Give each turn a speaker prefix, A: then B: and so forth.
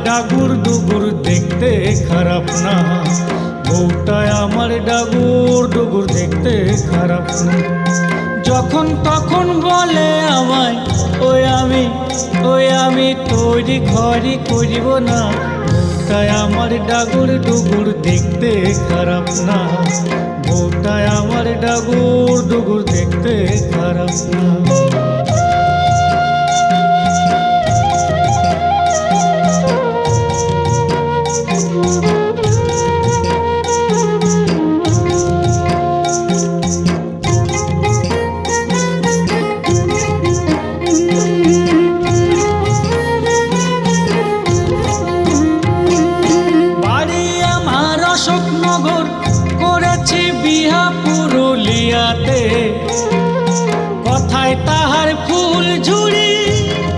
A: ডাগুর ডুগুর দেখতে খারাপ না, বউটা আমার ডাগুর ডুগুর দেখতে খারাপ না। যখন তখন বলে আমায় ওই আমি তৈরি ঘরই করিব না, বউটা আমার ডাগুর ডুগুর দেখতে খারাপ না, বউটা আমার ডাগুর ডুগুর দেখতে খারাপ না।